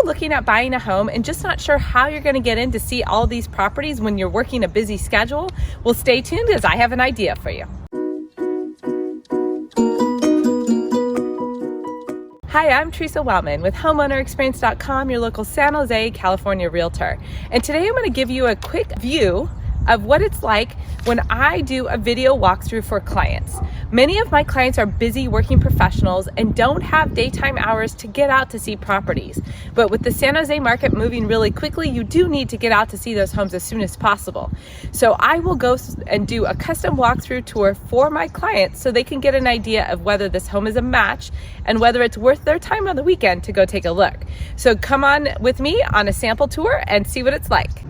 looking at buying a home and just not sure how you're going to get in to see all these properties when you're working a busy schedule? Well, stay tuned because I have an idea for you. Hi, I'm Theresa Wellman with HomeownerExperience.com, your local San Jose, California realtor. And today I'm going to give you a quick view of what it's like when I do a video walkthrough for clients. Many of my clients are busy working professionals and don't have daytime hours to get out to see properties. But with the San Jose market moving really quickly, you do need to get out to see those homes as soon as possible. So I will go and do a custom walkthrough tour for my clients so they can get an idea of whether this home is a match and whether it's worth their time on the weekend to go take a look. So come on with me on a sample tour and see what it's like.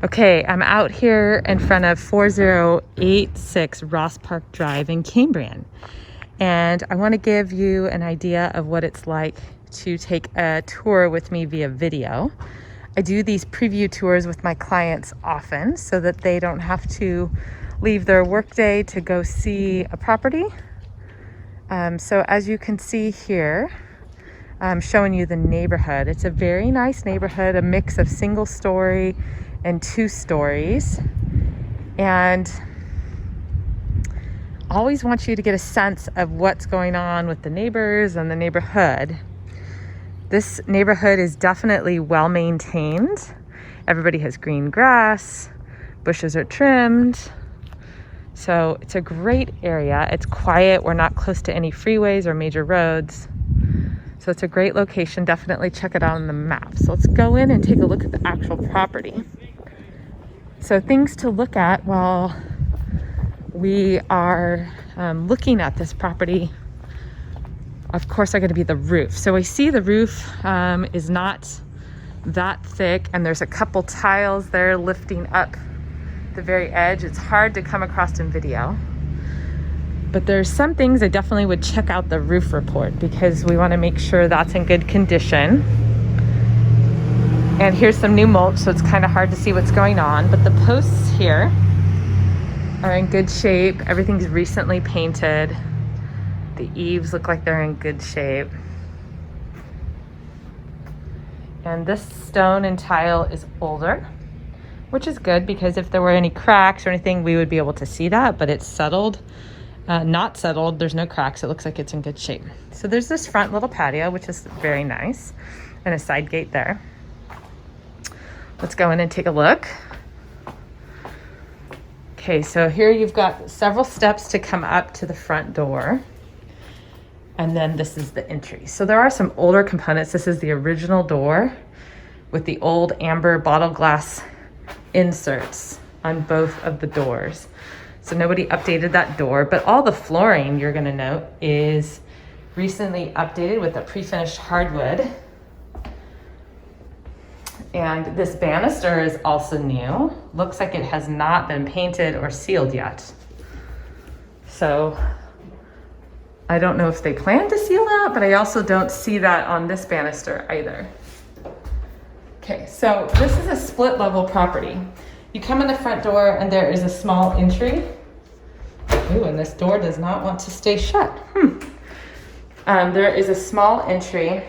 Okay, I'm out here in front of 4086 Ross Park Drive in Cambrian. And I want to give you an idea of what it's like to take a tour with me via video. I do these preview tours with my clients often so that they don't have to leave their workday to go see a property. So as you can see here, I'm showing you the neighborhood. It's a very nice neighborhood, a mix of single story and 2 stories, and always want you to get a sense of what's going on with the neighbors and the neighborhood. This neighborhood is definitely well maintained. Everybody has green grass, bushes are trimmed, so it's a great area. It's quiet, we're not close to any freeways or major roads, so it's a great location. Definitely check it out on the map. So let's go in and take a look at the actual property. So things to look at while we are looking at this property, of course, are going to be the roof. So I see the roof is not that thick, and there's a couple tiles there lifting up the very edge. It's hard to come across in video, but there's some things I definitely would check out the roof report because we want to make sure that's in good condition. And here's some new mulch, so it's kind of hard to see what's going on. But the posts here are in good shape. Everything's recently painted. The eaves look like they're in good shape. And this stone and tile is older, which is good because if there were any cracks or anything, we would be able to see that, but it's settled. Not settled, there's no cracks. It looks like it's in good shape. So there's this front little patio, which is very nice, and a side gate there. Let's go in and take a look. Okay, so here you've got several steps to come up to the front door. And then this is the entry. So there are some older components. This is the original door with the old amber bottle glass inserts on both of the doors. So nobody updated that door, but all the flooring, you're gonna note, is recently updated with a pre-finished hardwood. And this banister is also new. Looks like it has not been painted or sealed yet. So I don't know if they plan to seal that, but I also don't see that on this banister either. Okay, so this is a split level property. You come in the front door and there is a small entry. Ooh, and this door does not want to stay shut. There is a small entry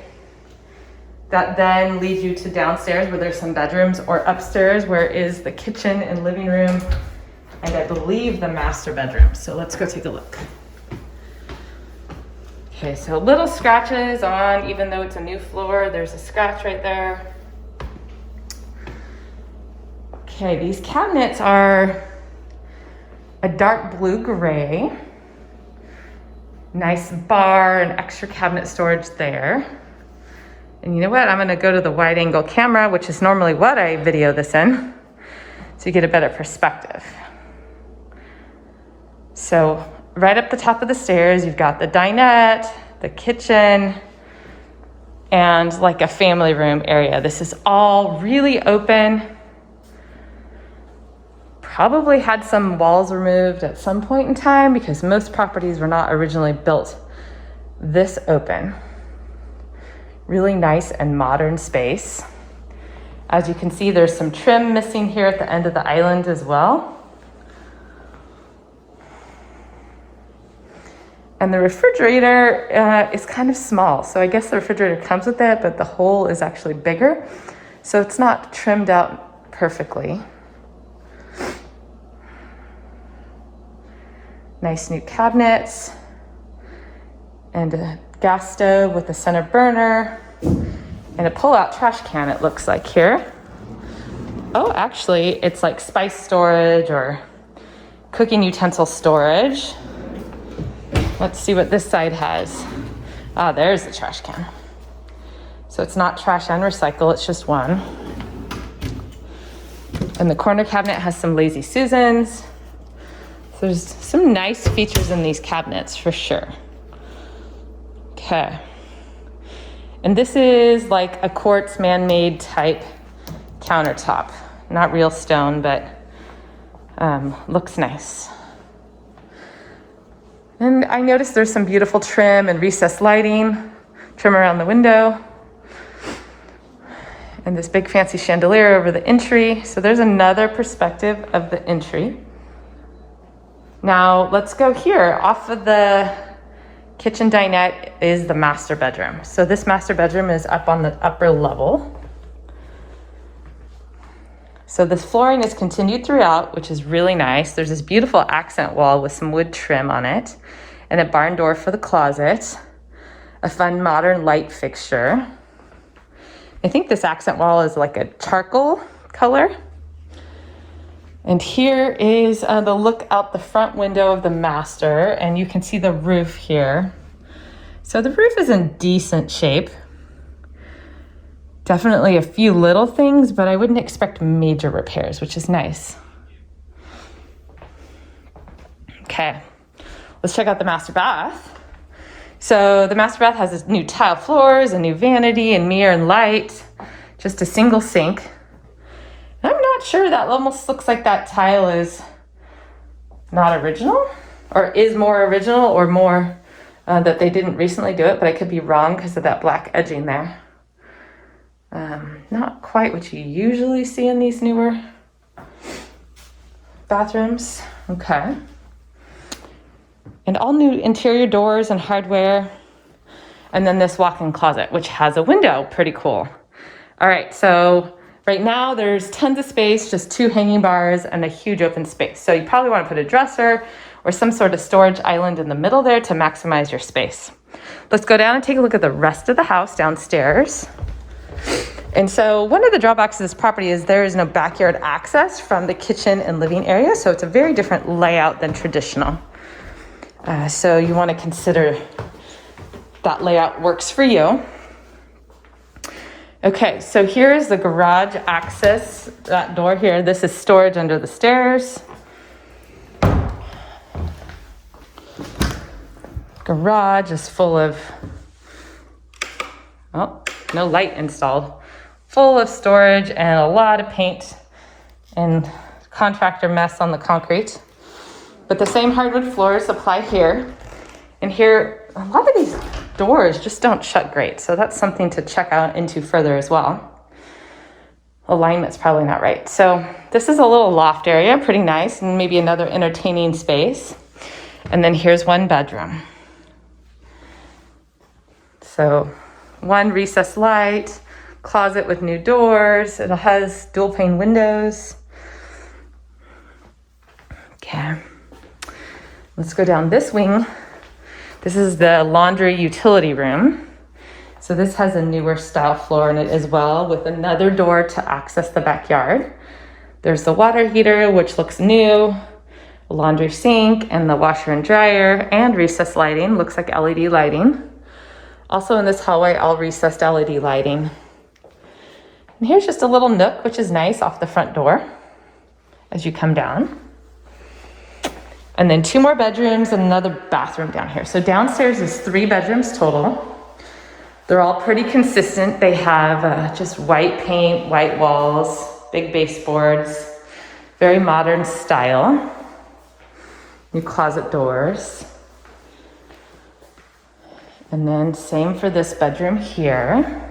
that then leads you to downstairs where there's some bedrooms, or upstairs where is the kitchen and living room, and I believe the master bedroom. So let's go take a look. Okay, so little scratches on, even though it's a new floor, there's a scratch right there. Okay, these cabinets are a dark blue gray. Nice bar and extra cabinet storage there. And you know what? I'm gonna go to the wide angle camera, which is normally what I video this in, so you get a better perspective. So right up the top of the stairs, you've got the dinette, the kitchen, and like a family room area. This is all really open. Probably had some walls removed at some point in time because most properties were not originally built this open. Really nice and modern space. As you can see, there's some trim missing here at the end of the island as well. And the refrigerator is kind of small. So I guess the refrigerator comes with it, but the hole is actually bigger. So it's not trimmed out perfectly. Nice new cabinets. And a gas stove with a center burner. And a pull-out trash can, it looks like here. Oh, actually, it's like spice storage or cooking utensil storage. Let's see what this side has. Ah, there's the trash can. So it's not trash and recycle, it's just one. And the corner cabinet has some Lazy Susans. So there's some nice features in these cabinets for sure. Okay. And this is like a quartz man-made type countertop. Not real stone, but looks nice. And I noticed there's some beautiful trim and recessed lighting, trim around the window, and this big fancy chandelier over the entry. So there's another perspective of the entry. Now let's go here. Off of the kitchen dinette is the master bedroom. So this master bedroom is up on the upper level. So this flooring is continued throughout, which is really nice. There's this beautiful accent wall with some wood trim on it, and a barn door for the closet, a fun modern light fixture. I think this accent wall is like a charcoal color. And here is the look out the front window of the master, and you can see the roof here. So the roof is in decent shape. Definitely a few little things, but I wouldn't expect major repairs, which is nice. Okay, let's check out the master bath. So the master bath has new tile floors, a new vanity and mirror and light, just a single sink. I'm not sure, that almost looks like that tile is not original, or is more original, or more that they didn't recently do it, but I could be wrong because of that black edging there. Not quite what you usually see in these newer bathrooms. Okay. And all new interior doors and hardware. And then this walk-in closet, which has a window. Pretty cool. All right, so right now there's tons of space, just 2 hanging bars and a huge open space. So you probably want to put a dresser or some sort of storage island in the middle there to maximize your space. Let's go down and take a look at the rest of the house downstairs. And so one of the drawbacks of this property is there is no backyard access from the kitchen and living area. So it's a very different layout than traditional. So you want to consider that layout works for you. Okay, so here's the garage access, that door here. This is storage under the stairs. Garage is full of, oh, no light installed. Full of storage and a lot of paint and contractor mess on the concrete. But the same hardwood floors apply here. And here, a lot of these doors just don't shut great. So that's something to check out into further as well. Alignment's probably not right. So this is a little loft area, pretty nice, and maybe another entertaining space. And then here's one bedroom. So one recessed light, closet with new doors. It has dual pane windows. Okay. Let's go down this wing. This is the laundry utility room. So this has a newer style floor in it as well, with another door to access the backyard. There's the water heater, which looks new, a laundry sink, and the washer and dryer, and recessed lighting. Looks like LED lighting. Also in this hallway, all recessed LED lighting. And here's just a little nook, which is nice, off the front door as you come down. And then 2 more bedrooms and another bathroom down here. So downstairs is 3 bedrooms total. They're all pretty consistent. They have just white paint, white walls, big baseboards, very modern style. New closet doors. And then same for this bedroom here.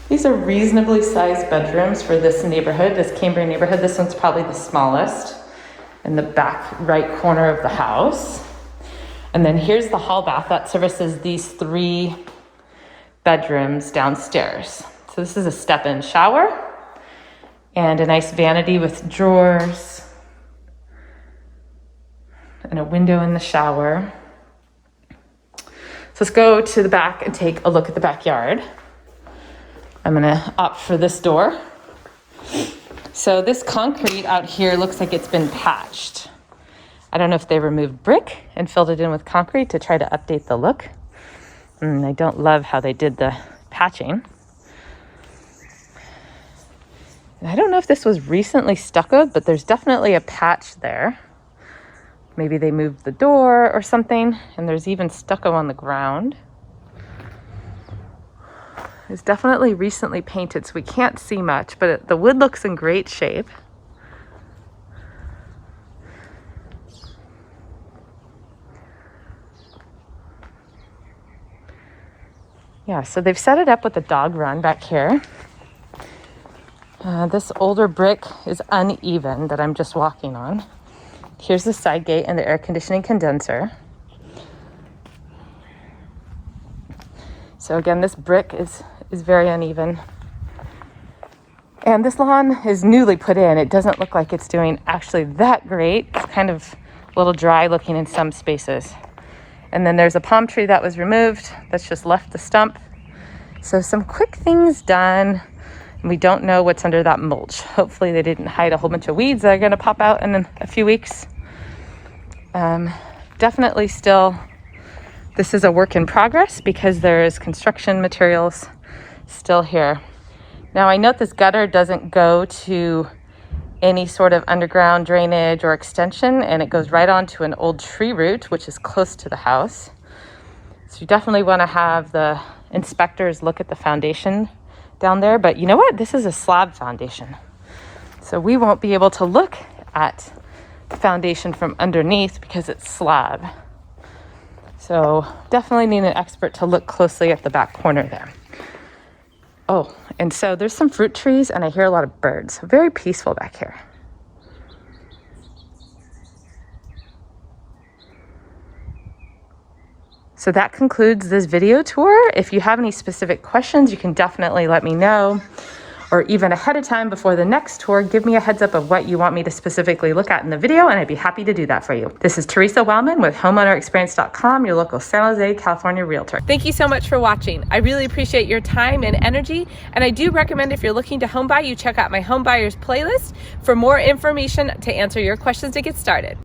These are reasonably sized bedrooms for this neighborhood, this Cambria neighborhood. This one's probably the smallest. in the back right corner of the house. And then here's the hall bath that services these 3 bedrooms downstairs. So this is a step-in shower and a nice vanity with drawers and a window in the shower. So let's go to the back and take a look at the backyard. I'm gonna opt for this door. So this concrete out here looks like it's been patched. I don't know if they removed brick and filled it in with concrete to try to update the look. I don't love how they did the patching. And I don't know if this was recently stuccoed, but there's definitely a patch there. Maybe they moved the door or something, and there's even stucco on the ground. It's definitely recently painted, so we can't see much, but the wood looks in great shape. Yeah, so they've set it up with a dog run back here. This older brick is uneven that I'm just walking on. Here's the side gate and the air conditioning condenser. So again, this brick is very uneven. And this lawn is newly put in. It doesn't look like it's doing actually that great. It's kind of a little dry looking in some spaces. And then there's a palm tree that was removed that's just left the stump. So some quick things done. And we don't know what's under that mulch. Hopefully they didn't hide a whole bunch of weeds that are going to pop out in a few weeks. Definitely still, this is a work in progress because there is construction materials still here. Now I note this gutter doesn't go to any sort of underground drainage or extension, and it goes right onto an old tree root, which is close to the house. So you definitely want to have the inspectors look at the foundation down there, but you know what? This is a slab foundation. So we won't be able to look at the foundation from underneath because it's slab. So definitely need an expert to look closely at the back corner there. Oh, and so there's some fruit trees and I hear a lot of birds. Very peaceful back here. So that concludes this video tour. If you have any specific questions, you can definitely let me know, or even ahead of time before the next tour, give me a heads up of what you want me to specifically look at in the video, and I'd be happy to do that for you. This is Theresa Wellman with HomeownerExperience.com, your local San Jose, California realtor. Thank you so much for watching. I really appreciate your time and energy, and I do recommend if you're looking to home buy, you check out my home buyers playlist for more information to answer your questions to get started.